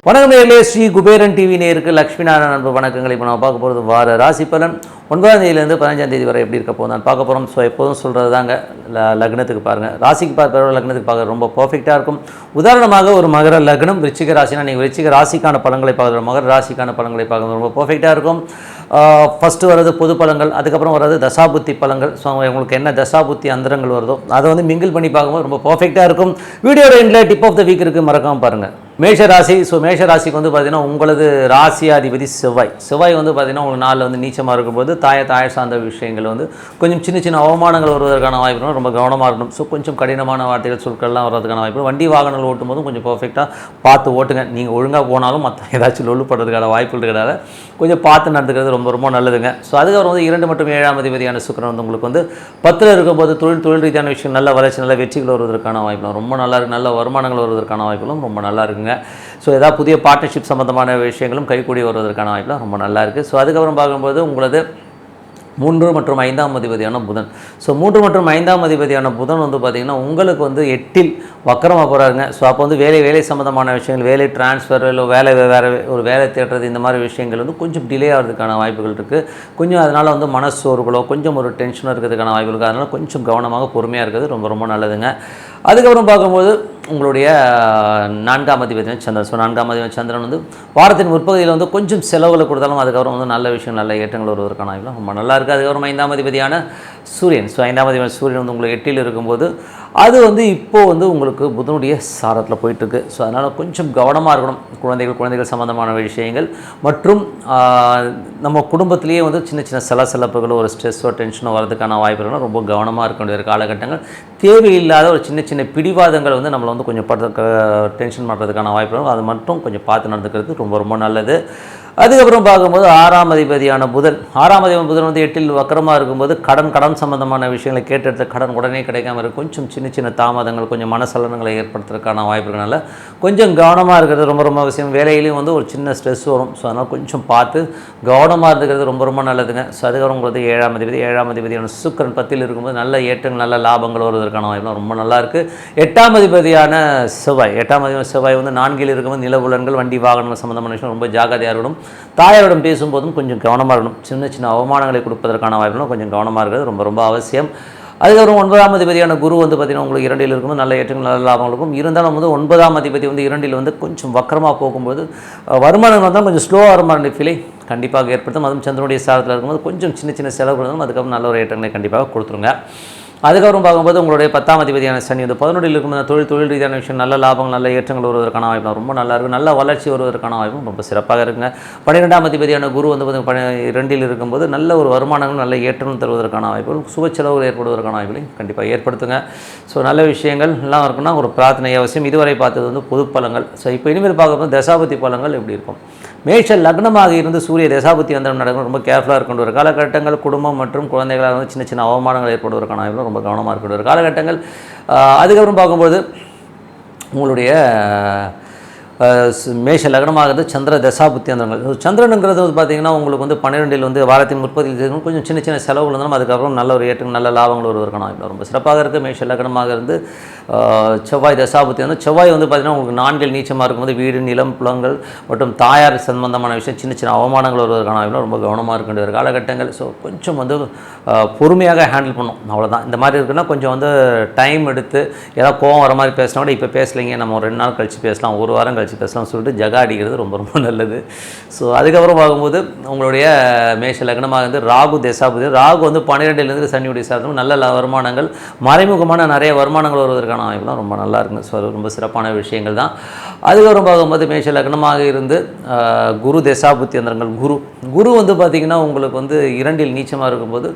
வணக்கம் நேயர்களே, ஸ்ரீ குபேரன் டிவி நேருக்கு லக்ஷ்மி நாராயண அன்பு வணக்கங்களை. இப்போ நம்ம பார்க்க போகிறது வார ராசி பலன் 9ஆம் தேதியிலேருந்து 15ஆம் தேதி வரை எப்படி இருக்க போகுது நான் பார்க்க போகிறோம். ஸோ எப்போதும் சொல்கிறது தாங்க, லக்னத்துக்கு பாருங்கள், ராசிக்கு பார்க்குற லக்னத்துக்கு பார்க்குறது ரொம்ப பர்ஃபெக்டாக இருக்கும். உதாரணமாக ஒரு மகர லக்னம் விருச்சிக ராசினா நீங்கள் விருச்சிக ராசிக்கான பலன்களை பார்க்குற மகர ராசிக்கான பலன்களை பார்க்குறது ரொம்ப பர்ஃபெக்டாக இருக்கும். ஃபஸ்ட்டு வர்றது பொது பலன்கள், அதுக்கப்புறம் வர்றது தசாபுத்தி பலன்கள். ஸோ உங்களுக்கு என்ன தசாபுத்தி அந்தரங்கள் வருதோ அதை வந்து மிங்கிள் பண்ணி பார்க்கும்போது ரொம்ப பர்ஃபெக்டாக இருக்கும். வீடியோட எண்டில் டிப் ஆஃப் த வீக் இருக்குது, மறக்காமல் பாருங்கள். மேஷ ராசி. ஸோ மேஷ ராசிக்கு வந்து பார்த்திங்கன்னா உங்களது ராசியாதிபதி செவ்வாய் வந்து பார்த்திங்கன்னா உங்களுக்கு நாளில் வந்து நீச்சமாக இருக்கும்போது தாய் சார்ந்த விஷயங்கள் வந்து கொஞ்சம் சின்ன சின்ன அவமானங்கள் வருவதற்கான வாய்ப்பு, ரொம்ப கவனமாக இருக்கணும். ஸோ கொஞ்சம் கடினமான வார்த்தைகள் சொற்கள்லாம் வர்றதுக்கான வாய்ப்பு. வண்டி வாகனங்கள் ஓட்டும் போதும் கொஞ்சம் பர்ஃபெக்டாக பார்த்து ஓட்டுங்க. நீங்கள் ஒழுங்காக போனாலும் மற்ற ஏதாச்சும் லொல்லுப்படுறதுக்கான வாய்ப்புகள் இருக்கிறதால கொஞ்சம் பார்த்து நடந்துக்கிறது ரொம்ப ரொம்ப நல்லதுங்க. ஸோ அதுக்கப்புறம் வந்து 2 மற்றும் 7ஆம் அதிபதியான சுக்கிரன் வந்து உங்களுக்கு வந்து 10ல் இருக்கும்போது தொழில் ரீதியான விஷயம் நல்ல வளர்ச்சி, நல்ல வெற்றிகள் வருவதற்கான வாய்ப்புலாம் ரொம்ப நல்லா இருக்குது. நல்ல வருமானங்கள் வருவதற்கான வாய்ப்புகளும் ரொம்ப நல்லா இருக்குங்க. ஸோ ஏதாவது புதிய பார்ட்னர்ஷிப் சம்மந்தமான விஷயங்களும் கைக்கூடி வருவதற்கான வாய்ப்புலாம் ரொம்ப நல்லா இருக்குது. ஸோ அதுக்கப்புறம் பார்க்கும்போது உங்களது 3 மற்றும் 5ஆம் அதிபதியான புதன். ஸோ 3 மற்றும் 5ஆம் அதிபதியான புதன் வந்து பார்த்திங்கன்னா உங்களுக்கு வந்து 8ல் வக்கரமாக போகிறாருங்க. ஸோ அப்போ வந்து வேலை சம்மந்தமான விஷயங்கள், வேலை டிரான்ஸ்ஃபர், இல்லை வேறு ஒரு வேலை தேடுறது, இந்த மாதிரி விஷயங்கள் வந்து கொஞ்சம் டிலே ஆகிறதுக்கான வாய்ப்புகள் இருக்குது. கொஞ்சம் அதனால் வந்து மனசோர்வுகளோ கொஞ்சம் ஒரு டென்ஷனாக இருக்கிறதுக்கான வாய்ப்புகள் இருக்குது. அதனால் கொஞ்சம் கவனமாக பொறுமையாக இருக்கிறது ரொம்ப ரொம்ப நல்லதுங்க. அதுக்கப்புறம் பார்க்கும்போது உங்களுடைய 4ஆம் அதிபதி சந்திரன். ஸோ 4ஆம் அதிபதி சந்திரன் வந்து வாரத்தின் முற்பகுதியில் வந்து கொஞ்சம் செலவுகளை கொடுத்தாலும் அதுக்கப்புறம் வந்து நல்ல விஷயம், நல்ல ஏற்றங்கள் வருவதற்கான வாய்ப்புலாம் ரொம்ப நல்லா இருக்குது. அதுக்கப்புறம் 5ஆம் அதிபதியான சூரியன். ஸோ 5ஆம் அதிபதி சூரியன் வந்து உங்களுக்கு 8ல் இருக்கும்போது அது வந்து இப்போது வந்து உங்களுக்கு புதனுடைய சாரத்தில் போயிட்டுருக்கு. ஸோ அதனால் கொஞ்சம் கவனமாக இருக்கணும். குழந்தைகள் சம்மந்தமான விஷயங்கள் மற்றும் நம்ம குடும்பத்திலேயே வந்து சின்ன சின்ன சலசலப்புகளோ ஒரு ஸ்ட்ரெஸ்ஸோ டென்ஷனோ வரதுக்கான வாய்ப்புகளும் ரொம்ப கவனமாக இருக்க வேண்டிய காலகட்டங்கள். தேவையில்லாத ஒரு சின்ன சின்ன பிடிவாதங்கள் வந்து நம்மளை வந்து கொஞ்சம் டென்ஷன் பண்ணுறதுக்கான வாய்ப்புகளும், அது மட்டும் கொஞ்சம் பார்த்து நடந்துக்கிறது ரொம்ப ரொம்ப நல்லது. அதுக்கப்புறம் பார்க்கும்போது 6ஆம் அதிபதியான புதன். 6ஆம் அதிபதி புதன் வந்து 8ல் வக்கரமாக இருக்கும்போது கடன் சம்பந்தமான விஷயங்களை கேட்டெடுத்த கடன் உடனே கிடைக்காம இருக்கும். கொஞ்சம் சின்ன தாமதங்கள், கொஞ்சம் மனசலனங்களை ஏற்படுத்துறதுக்கான வாய்ப்புகளால் கொஞ்சம் கவனமாக இருக்கிறது ரொம்ப ரொம்ப அவசியம். வேலையிலையும் வந்து ஒரு சின்ன ஸ்ட்ரெஸ் வரும். ஸோ அதனால் கொஞ்சம் பார்த்து கவனமாக இருந்துக்கிறது ரொம்ப ரொம்ப நல்லதுங்க. ஸோ அதுக்கப்புறம் உங்களுக்கு 7ஆம் அதிபதியான சுக்கிரன் 10ல் இருக்கும்போது நல்ல ஏற்றங்கள், நல்ல லாபங்கள் வருவதற்கான வாய்ப்புலாம் ரொம்ப நல்லாயிருக்கு. 8ஆம் அதிபதியான செவ்வாய் வந்து 4ல் இருக்கும்போது நிலவுலன்கள், வண்டி வாகனங்கள் சம்மந்தமான விஷயம் ரொம்ப ஜாக்கிரதையாக இருக்கணும். தாயாரிடம் பேசும்போதும் கொஞ்சம் கவனமாக இருக்கணும். சின்ன அவமானங்களை கொடுப்பதற்கான வாய்ப்புகளும் கொஞ்சம் கவனமாக இருக்கிறது ரொம்ப ரொம்ப அவசியம். அதுக்கப்புறம் 9ஆம் அதிபதியான குரு வந்து பார்த்திங்கன்னா உங்களுக்கு 2ல் இருக்கும்போது நல்ல ஏற்றங்கள், நல்ல லாபங்கள் இருக்கும். இருந்தாலும் வந்து 9ஆம் அதிபதி வந்து 2ல் வந்து கொஞ்சம் வக்கரமாக போகும்போது வருமானங்கள் வந்தால் கொஞ்சம் ஸ்லோவாக வருமான ஃபீலை கண்டிப்பாக ஏற்படுத்தும். அதுவும் சந்திரனுடைய சாரத்தில் இருக்கும்போது கொஞ்சம் சின்ன செலவுகள் இருந்தாலும் அதுக்கப்புறம் நல்ல ஒரு ஏற்றங்களை கண்டிப்பாக கொடுத்துருங்க. அதுக்கப்புறம் பார்க்கும்போது உங்களுடைய 10ஆம் அதிபதியான சனி வந்து 11ல் இருக்கும்போது தொழில் ரீதியான விஷயம், நல்ல லாபங்கள், நல்ல ஏற்றங்கள் வருவதற்கான வாய்ப்பு ரொம்ப நல்லா இருக்கும். நல்ல வளர்ச்சி வருவதற்கான வாய்ப்பும் ரொம்ப சிறப்பாக இருக்குங்க. 12ஆம் அதிபதியான குரு வந்து 2ல் இருக்கும்போது நல்ல ஒரு வருமானங்கள், நல்ல ஏற்றம் தருவதற்கான வாய்ப்புகள், சுப செலவுகள் ஏற்படுவதற்கான வாய்ப்புகளையும் கண்டிப்பாக ஏற்படுத்துங்க. ஸோ நல்ல விஷயங்கள் எல்லாம் இருக்குன்னா ஒரு பிரார்த்தனை அவசியம். இதுவரை பார்த்தது வந்து பொது பலங்கள். ஸோ இப்போ இனிமேல் பார்க்கும்போது தசாபதி பலங்கள் எப்படி இருக்கும். மேஷ லக்னமாக இருந்து சூரிய தசாபுத்தி அந்தரம் நடக்கும். ரொம்ப கேர்ஃபுல்லாக இருக்கின்ற ஒரு காலகட்டங்கள். குடும்பம் மற்றும் குழந்தைகளாக வந்து சின்ன அவமானங்கள் ஏற்படுவதற்கான வாய்ப்புகள் ரொம்ப கவனமாக இருக்கின்ற ஒரு காலகட்டங்கள். அதுக்கப்புறம் பார்க்கும்போது உங்களுடைய மேஷ லக்னமாகிறது சந்திர தசாபுத்தி அந்தரங்கள். சந்திரனுங்கிறது வந்து பார்த்திங்கன்னா உங்களுக்கு வந்து 12ல் வந்து வாரத்தின் முற்பகுதியில் கொஞ்சம் சின்ன செலவுகள் இருந்தாலும் அதுக்கப்புறம் நல்ல ஒரு ஏற்றம், நல்ல லாபங்கள் வருவதற்கான வாய்ப்பு ரொம்ப சிறப்பாக இருக்குது. மேஷ லக்னமாக இருந்து செவ்வாய் தசாபுத்தி வந்து செவ்வாய் வந்து பார்த்திங்கன்னா உங்களுக்கு 4ல் நீச்சமாக இருக்கும்போது வீடு, நிலம், புலங்கள் மற்றும் தாயார் சம்பந்தமான விஷயம், சின்ன அவமானங்கள் வருவதற்கான வாய்ப்பு ரொம்ப கவனமாக இருக்கின்ற ஒரு காலகட்டங்கள். ஸோ கொஞ்சம் வந்து பொறுமையாக ஹேண்டில் பண்ணும், அவ்வளோதான். இந்த மாதிரி இருக்குன்னா கொஞ்சம் வந்து டைம் எடுத்து ஏதாவது கோவம் வர மாதிரி பேசினா கூட இப்போ பேசலைங்க, நம்ம ஒரு 2 நாள் கழித்து பேசலாம், ஒரு வாரம் கழித்து பேசலாம் சொல்லிட்டு ஜகா அடிக்கிறது ரொம்ப ரொம்ப நல்லது. ஸோ அதுக்கப்புறம் பார்க்கும்போது உங்களுடைய மேஷ லக்னமாக இருந்து ராகு தசாபுத்தி. ராகு வந்து 12லேருந்து சனியுடைய சார்ந்தும் நல்ல வருமானங்கள், மறைமுகமான நிறைய வருமானங்கள் வருவதற்கான வாய்ப்புலாம் ரொம்ப நல்லா இருக்குங்க. ஸோ அது ரொம்ப சிறப்பான விஷயங்கள் தான். அதுக்கப்புறம் பார்க்கும்போது மேஷ லக்னமாக இருந்து குரு தசாபுத்தி அந்தரங்கள். குரு வந்து பார்த்திங்கன்னா உங்களுக்கு வந்து 2ல் நீச்சமாக இருக்கும்போது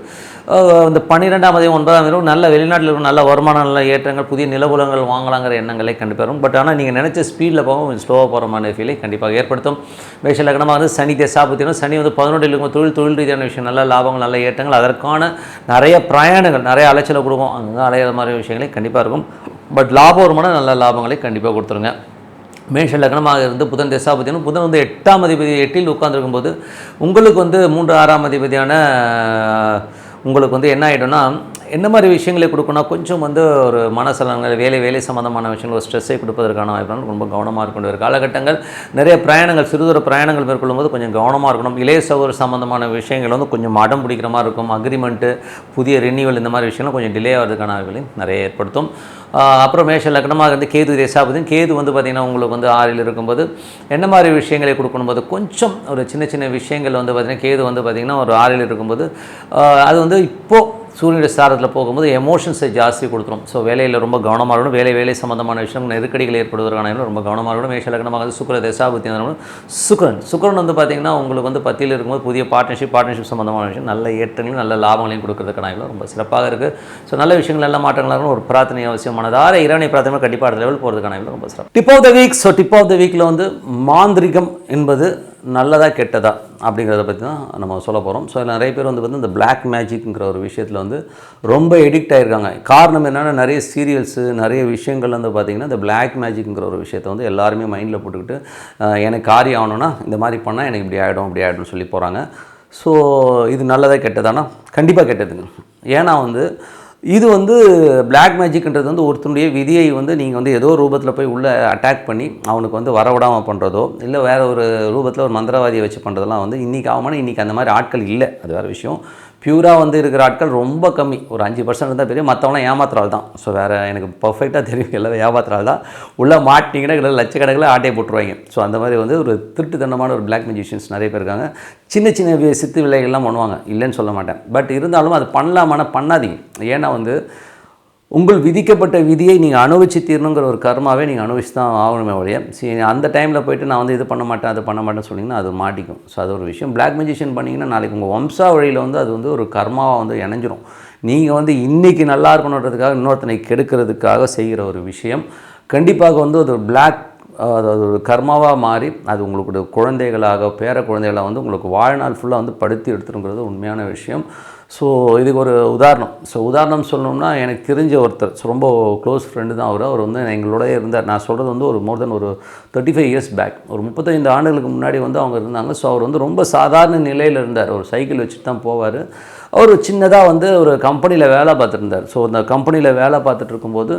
இந்த 12ஆம் அதிபதி 9ஆம் அதிபதி நல்ல வெளிநாட்டில் இருக்கும் நல்ல வருமானம், நல்ல ஏற்றங்கள், புதிய நிலவுலங்கள் வாங்கலாங்கிற எண்ணங்களை கண்டிப்பாக இருக்கும். பட் ஆனால் நீங்கள் நினச்ச ஸ்பீடில் போக கொஞ்சம் ஸ்லோவாக போகிற மாதிரி ஃபீலை கண்டிப்பாக ஏற்படுத்தும். மேஷ லக்னமாக வந்து சனி தசாபுத்தினா சனி வந்து 11ல் இருக்கும் தொழில் ரீதியான விஷயம், நல்ல லாபங்கள், நல்ல ஏற்றங்கள், அதற்கான நிறைய பிரயாணங்கள், நிறைய அலைச்சலை கொடுக்கும். அங்கே அலையிற மாதிரி விஷயங்களே கண்டிப்பாக இருக்கும். பட் லாபம் வருமானம் நல்ல லாபங்களை கண்டிப்பாக கொடுத்துருங்க. மேஷ லக்னமாக இருந்து புதன் தசாபதினும் புதன் வந்து 8ஆம் அதிபதி 8ல் உட்கார்ந்துருக்கும் போது உங்களுக்கு வந்து 3 6ஆம் அதிபதியான உங்களுக்கு வந்து என்ன ஆகிடும்னா என்ன மாதிரி விஷயங்களை கொடுக்கணும், கொஞ்சம் வந்து ஒரு மனசலங்கள் வேலை சம்மந்தமான விஷயங்கள் ஒரு ஸ்ட்ரெஸ்ஸை கொடுப்பதற்கான வாய்ப்புகள் ரொம்ப கவனமாக இருக்க வேண்டிய காலகட்டங்கள். நிறைய பிரயாணங்கள் சிறுதூர பிரயாணங்கள் மேற்கொள்ளும்போது கொஞ்சம் கவனமாக இருக்கணும். இளைய சகோதர சம்மந்தமான விஷயங்கள் வந்து கொஞ்சம் அடம் பிடிக்கிற மாதிரி இருக்கும். அக்ரிமெண்ட்டு, புதிய ரினியூவல் இந்த மாதிரி விஷயங்கள் கொஞ்சம் டிலே ஆகிறதுக்கான வாய்ப்புகளையும் நிறைய ஏற்படுத்தும். அப்புறம் மேஷ லக்னமாக இருந்து கேது தேசாபதி. கேது வந்து பார்த்திங்கன்னா உங்களுக்கு வந்து 6ல் இருக்கும்போது என்ன மாதிரி விஷயங்களை கொடுக்கணும்போது கொஞ்சம் ஒரு சின்ன விஷயங்கள் வந்து பார்த்திங்கன்னா கேது வந்து பார்த்திங்கன்னா ஒரு 6ல் இருக்கும்போது அது வந்து இப்போது சூரியனுடைய ஸ்தானத்தில் போகும்போது எமோஷன்ஸை ஜாஸ்தி கொடுத்துரும். ஸோ வேலையில் ரொம்ப கவனமாக இருக்கணும். வேலை சம்மந்தமான விஷயம் நெருக்கடிகள் ஏற்படுவதற்கான ரொம்ப கவனமாக இருக்கணும். மேஷ லக்னமாக வந்து சுக்கிர தசாபுத்தி சுக்கிரன் வந்து பார்த்திங்கன்னா உங்களுக்கு வந்து 10ல் இருக்கும்போது புதிய பார்ட்னர்ஷிப் சம்மந்தமான விஷயம் நல்ல ஏற்றங்களையும் நல்ல லாபங்களையும் கொடுக்கறதுக்கான ரொம்ப சிறப்பாக இருக்குது. ஸோ நல்ல விஷயங்கள் நல்ல மாற்றங்களாக இருக்கணும். ஒரு பிரார்த்தனை அவசியமானதார இறைவனை பிரார்த்தனை கண்டிப்பாக அடுத்த லெவல் போகிறதுக்கான ரொம்ப சிறப்பு. Tip of the week. So tip of the வீக்கில் வந்து மாந்திரிகம் என்பது நல்லதா கெட்டதா அப்படிங்கிறத பற்றி தான் நம்ம சொல்ல போகிறோம். ஸோ நிறைய பேர் வந்து இந்த பிளாக் மேஜிக்ங்கிற ஒரு விஷயத்தில் வந்து ரொம்ப எடிக்ட் ஆகிருக்காங்க. காரணம் என்னென்னா நிறைய சீரியல்ஸு நிறைய விஷயங்கள் வந்து பார்த்திங்கன்னா இந்த பிளாக் மேஜிக்ங்கிற ஒரு விஷயத்தை வந்து எல்லாருமே மைண்டில் போட்டுக்கிட்டு எனக்கு காரியம் ஆகணும்னா இந்த மாதிரி பண்ணால் எனக்கு இப்படி ஆகிடும்னு சொல்லி போகிறாங்க. ஸோ இது நல்லதா கெட்டதானா? கண்டிப்பாக கெட்டதுங்க. ஏன்னா வந்து இது வந்து பிளாக் மேஜிக்ன்றது வந்து ஒருத்தனுடைய விதியை வந்து நீங்கள் வந்து ஏதோ ரூபத்தில் போய் உள்ளே அட்டாக் பண்ணி அவனுக்கு வந்து வரவிடாமல் பண்ணுறதோ இல்லை வேறு ஒரு ரூபத்தில் ஒரு மந்திரவாதியை வச்சு பண்ணுறதெல்லாம் வந்து இன்றைக்கி ஆகுமானா இன்றைக்கி அந்த மாதிரி ஆட்கள் இல்லை. அது வேறு விஷயம். பியூராக வந்து இருக்கிற ஆட்கள் ரொம்ப கம்மி. ஒரு 5% இருந்தால் பெரிய, மற்றவங்களாம் ஏமாத்துறாள் தான். ஸோ வேறு எனக்கு பர்ஃபெக்டாக தெரியும், எல்லாம் ஏமாத்துறாள் தான். உள்ளே மாட்டிங்கன்னா இல்லை லட்சக்கணக்கில் ஆட்டையை போட்டுருவாங்க. ஸோ அந்த மாதிரி வந்து ஒரு திருட்டுத்தனமான ஒரு பிளாக் மேஜிஷியன்ஸ் நிறைய பேர் இருக்காங்க. சின்ன சித்து விலைகள்லாம் பண்ணுவாங்க, இல்லைன்னு சொல்ல மாட்டேன். பட் இருந்தாலும் அது பண்ணலாமான்னா பண்ணாதீங்க. ஏன்னா வந்து உங்கள் விதிக்கப்பட்ட விதியை நீங்கள் அனுபவிச்சு தீரணுங்கிற ஒரு கர்மாவே நீங்கள் அனுபவிச்சு தான் ஆகணுமே ஒழிய அந்த டைமில் போய்ட்டு நான் வந்து இது பண்ண மாட்டேன் அது பண்ண மாட்டேன்னு சொன்னிங்கன்னா அது மாட்டிக்கும். ஸோ அது ஒரு விஷயம். பிளாக் மேஜிஷியன் பண்ணிங்கன்னா நாளைக்கு உங்கள் வம்சா வழியில் வந்து அது வந்து ஒரு கர்மாவாக வந்து இணைஞ்சிரும். நீங்கள் வந்து இன்றைக்கி நல்லா இருக்கணுன்றதுக்காக இன்னொருத்தனை கெடுக்கிறதுக்காக செய்கிற ஒரு விஷயம் கண்டிப்பாக வந்து அது பிளாக் அது ஒரு கர்மாவாக மாறி அது உங்களுக்கு குழந்தைகளாக பேர குழந்தைகளாக வந்து உங்களுக்கு வாழ்நாள் ஃபுல்லாக வந்து படுத்தி எடுத்துருங்கிறது உண்மையான விஷயம். ஸோ இதுக்கு ஒரு உதாரணம் சொல்லணும்னா எனக்கு தெரிஞ்ச ஒருத்தர் ரொம்ப க்ளோஸ் ஃப்ரெண்டு தான் அவர் வந்து எங்களோட இருந்தார். நான் சொல்கிறது வந்து ஒரு மோர் தென் ஒரு 35 இயர்ஸ் பேக், ஒரு 35 ஆண்டுகளுக்கு முன்னாடி வந்து அவங்க இருந்தாங்க. ஸோ அவர் வந்து ரொம்ப சாதாரண நிலையில் இருந்தார். ஒரு சைக்கிள் வச்சுட்டு தான் போவார். அவர் சின்னதாக வந்து ஒரு கம்பெனியில் வேலை பார்த்துருந்தார். ஸோ அந்த கம்பெனியில் வேலை பார்த்துட்டு இருக்கும்போது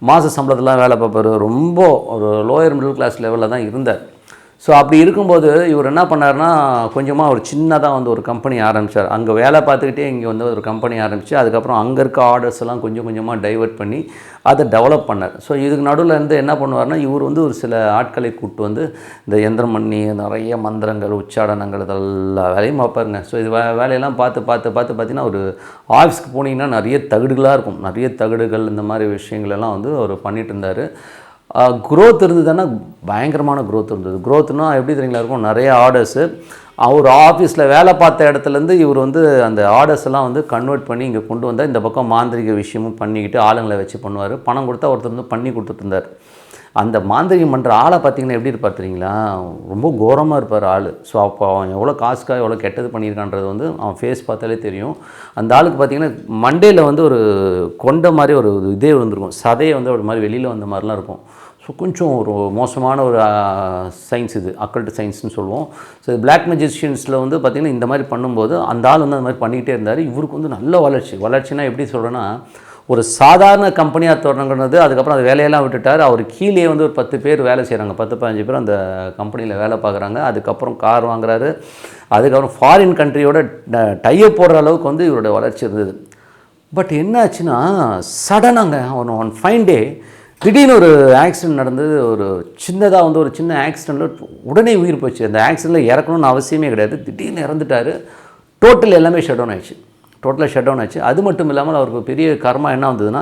மாத சம்பளத்தெலாம் வேலை பார்ப்பார். ரொம்ப ஒரு லோயர் மிடில் கிளாஸ் லெவலில் தான் இருந்தார். ஸோ அப்படி இருக்கும்போது இவர் என்ன பண்ணார்னா கொஞ்சமாக ஒரு சின்னதாக வந்து ஒரு கம்பெனி ஆரம்பித்தார். அங்கே வேலை பார்த்துக்கிட்டே இங்கே வந்து ஒரு கம்பெனி ஆரம்பித்து அதுக்கப்புறம் அங்கே இருக்க ஆர்டர்ஸ் எல்லாம் கொஞ்சம் கொஞ்சமாக டைவெர்ட் பண்ணி அதை டெவலப் பண்ணார். ஸோ இதுக்கு நடுவில் இருந்து என்ன பண்ணுவார்னா இவர் வந்து ஒரு சில ஆட்களை கூப்பிட்டு வந்து இந்த எந்திரம் பண்ணி நிறைய மந்திரங்கள் உச்சாடனங்கள் இதெல்லாம் வேலையும் பார்ப்பாருங்க. ஸோ இது வேலையெல்லாம் பார்த்து பார்த்தீங்கன்னா ஒரு ஆஃபீஸ்க்கு போனீங்கன்னா நிறைய தகடுகளாக இருக்கும். நிறைய தகடுகள் இந்த மாதிரி விஷயங்கள் எல்லாம் வந்து அவர் பண்ணிகிட்டு இருந்தார். க்ரோத் இருந்ததுன்னா பயங்கரமான க்ரோத் இருந்தது. க்ரோத்னா எப்படி தெரியுங்களா இருக்கும், நிறைய ஆர்டர்ஸு. அவர் ஆஃபீஸில் வேலை பார்த்த இடத்துலேருந்து இவர் வந்து அந்த ஆர்டர்ஸ் எல்லாம் வந்து கன்வெர்ட் பண்ணி இங்கே கொண்டு வந்தால் இந்த பக்கம் மாந்திரிக விஷயமும் பண்ணிக்கிட்டு ஆளுங்களை வச்சு பண்ணுவார். பணம் கொடுத்தா ஒருத்தர் வந்து பண்ணி கொடுத்துருந்தார். அந்த மாந்திரிகம் பண்ணுற ஆளை பார்த்திங்கன்னா எப்படி இருப்பார் தெரியுங்களா, ரொம்ப கோரமாக இருப்பார் ஆள். ஸோ அப்போ அவன் எவ்வளோ காசுக்காக எவ்வளோ கெட்டது பண்ணியிருக்கான்றது வந்து அவன் ஃபேஸ் பார்த்தாலே தெரியும். அந்த ஆளுக்கு பார்த்திங்கன்னா மண்டேயில் வந்து ஒரு கொண்ட மாதிரி ஒரு இதே விழுந்திருக்கும், சதையை வந்து ஒரு மாதிரி வெளியில் வந்த மாதிரிலாம் இருக்கும். ஸோ கொஞ்சம் ஒரு மோசமான ஒரு சயின்ஸ் இது, அக்கல்ட் சயின்ஸ்னு சொல்லுவோம். ஸோ பிளாக் மேஜிஷியன்ஸில் வந்து பார்த்திங்கன்னா இந்த மாதிரி பண்ணும்போது அந்த ஆள் வந்து அந்த மாதிரி பண்ணிக்கிட்டே இருந்தார். இவருக்கு வந்து நல்ல வளர்ச்சினா எப்படி சொல்கிறேன்னா ஒரு சாதாரண கம்பெனியாக தொடங்குறது. அதுக்கப்புறம் அது வேலையெல்லாம் விட்டுட்டார். அவர் கீழே வந்து ஒரு 10 பேர் வேலை செய்கிறாங்க, 10-15 பேர் அந்த கம்பெனியில் வேலை பார்க்குறாங்க. அதுக்கப்புறம் கார் வாங்குறாரு. அதுக்கப்புறம் ஃபாரின் கண்ட்ரியோட டைப் போடுற அளவுக்கு வந்து இவருடைய வளர்ச்சி இருந்தது. பட் என்ன ஆச்சுன்னா சடனாங்க ஒன் ஃபைன் டே திடீர்னு ஒரு ஆக்சிடென்ட் நடந்தது. ஒரு சின்னதாக வந்து ஒரு சின்ன ஆக்சிடெண்ட்டில் உடனே உயிர் போச்சு. அந்த ஆக்சிடெண்ட்டில் இறக்கணும்னு அவசியமே கிடையாது, திடீர்னு இறந்துட்டார். டோட்டல் எல்லாமே ஷட் டவுன் ஆச்சு. அது மட்டும் இல்லாமல் அவருக்கு பெரிய கர்மா என்ன வந்ததுன்னா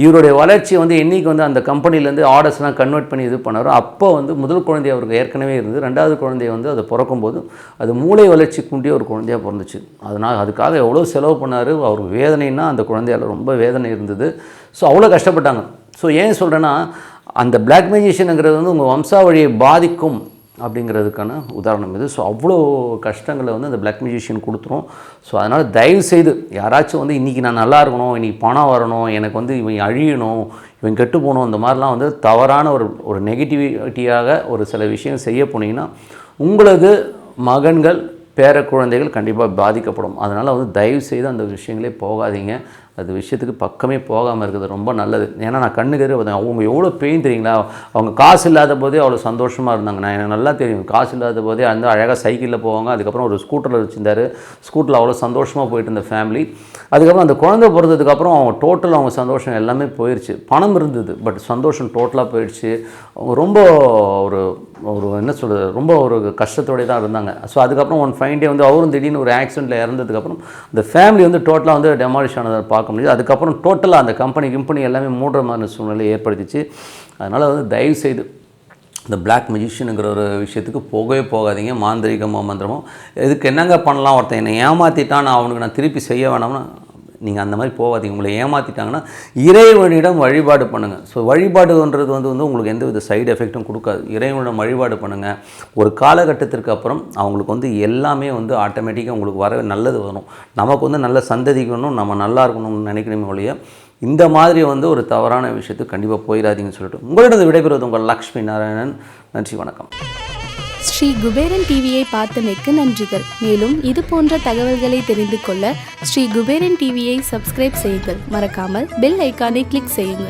இவருடைய வளர்ச்சி வந்து என்றைக்கு வந்து அந்த கம்பெனிலேருந்து ஆர்டர்ஸ்லாம் கன்வெர்ட் பண்ணி இது பண்ணாரோ அப்போ வந்து முதல் குழந்தை அவருக்கு ஏற்கனவே இருந்தது. 2வது குழந்தைய வந்து அதை பிறக்கும்போது அது மூளை வளர்ச்சி கூண்டிய ஒரு குழந்தையாக பிறந்துச்சு. அதனால் அதுக்காக எவ்வளோ செலவு பண்ணார். அவருக்கு வேதனைன்னா அந்த குழந்தையால் ரொம்ப வேதனை இருந்தது. ஸோ அவ்வளோ கஷ்டப்பட்டாங்க. ஸோ ஏன் சொல்கிறேன்னா அந்த பிளாக் மேஜிஷியனுங்கிறது வந்து உங்கள் வம்சாவழியை பாதிக்கும் அப்படிங்கிறதுக்கான உதாரணம் இது. ஸோ அவ்வளோ கஷ்டங்களை வந்து அந்த பிளாக் மேஜிஷியன் கொடுத்துரும். ஸோ அதனால் தயவுசெய்து யாராச்சும் வந்து இன்றைக்கி நான் நல்லா இருக்கணும், இன்றைக்கி பணம் வரணும், எனக்கு வந்து இவன் அழியணும், இவன் கெட்டு போகணும், இந்த மாதிரிலாம் வந்து தவறான ஒரு நெகட்டிவிட்டியாக ஒரு சில விஷயம் செய்ய போனீங்கன்னா உங்களது மகன்கள் பேர குழந்தைகள் கண்டிப்பாக பாதிக்கப்படும். அதனால் வந்து தயவுசெய்து அந்த விஷயங்களே போகாதீங்க. அது விஷயத்துக்கு பக்கமே போகாமல் இருக்குது ரொம்ப நல்லது. ஏன்னா நான் கண்ணுக்கு அவங்க எவ்வளோ பெயின் தெரியுங்களா. அவங்க காசு இல்லாத போதே அவ்வளோ சந்தோஷமாக இருந்தாங்க. நான் எனக்கு நல்லா தெரியும், காசு இல்லாத போதே அந்த அழகாக சைக்கிளில் போவாங்க. அதுக்கப்புறம் ஒரு ஸ்கூட்டரில் வச்சுருந்தார். ஸ்கூட்டரில் அவ்வளோ சந்தோஷமாக போயிட்டு இருந்த ஃபேமிலி. அதுக்கப்புறம் அந்த குழந்தை பிறந்ததுக்கப்புறம் அவங்க டோட்டலாக அவங்க சந்தோஷம் எல்லாமே போயிடுச்சு. பணம் இருந்தது, பட் சந்தோஷம் டோட்டலாக போயிடுச்சு. அவங்க ரொம்ப ஒரு என்ன சொல்கிறது, ரொம்ப ஒரு கஷ்டத்தோடய தான் இருந்தாங்க. ஸோ அதுக்கப்புறம் ஒன் ஃபைன் டே வந்து அவரும் திடீர்னு ஒரு ஆக்சிடெண்ட்டில் இறந்ததுக்கப்புறம் இந்த ஃபேமிலி வந்து டோட்டலாக வந்து டெமாலிஷ் ஆனதை பார்க்க முடியுது. அதுக்கப்புறம் டோட்டலாக அந்த கம்பெனி எல்லாமே மூடுற மாதிரி சூழ்நிலை ஏற்படுத்திச்சு. அதனால் வந்து தயவுசெய்து இந்த பிளாக் மெஜிஷியனுங்கிற ஒரு விஷயத்துக்கு போகவே போகாதீங்க. மாந்திரிகமோ மந்திரமோ இதுக்கு என்னங்க பண்ணலாம், ஒருத்தன் என்னை ஏமாற்றிட்டான், நான் திருப்பி செய்ய வேணாம்னா நீங்கள் அந்த மாதிரி போகாதீங்க. உங்களை ஏமாற்றிட்டாங்கன்னா இறைவனிடம் வழிபாடு பண்ணுங்கள். ஸோ வழிபாடுன்றது வந்து உங்களுக்கு எந்த வித சைடு எஃபெக்ட்டும் கொடுக்காது. இறைவனிடம் வழிபாடு பண்ணுங்கள். ஒரு காலகட்டத்திற்கு அப்புறம் அவங்களுக்கு வந்து எல்லாமே வந்து ஆட்டோமேட்டிக்காக உங்களுக்கு வர நல்லது வரும். நமக்கு வந்து நல்ல சந்ததிக்கணும், நம்ம நல்லா இருக்கணும்னு நினைக்கணுமே ஒழிய இந்த மாதிரி வந்து ஒரு தவறான விஷயத்துக்கு கண்டிப்பாக போயிடாதீங்கன்னு சொல்லிட்டு உங்களிடம் விடைபெறுவது உங்கள் லக்ஷ்மி நாராயணன். நன்றி, வணக்கம். ஸ்ரீ குபேரன் டிவியை பார்த்தமைக்கு நன்றிகள். மேலும் இது போன்ற தகவல்களை தெரிந்து கொள்ள ஸ்ரீ குபேரன் டிவியை சப்ஸ்கிரைப் செய்யுங்கள். மறக்காமல் பெல் ஐக்கானை கிளிக் செய்யுங்கள்.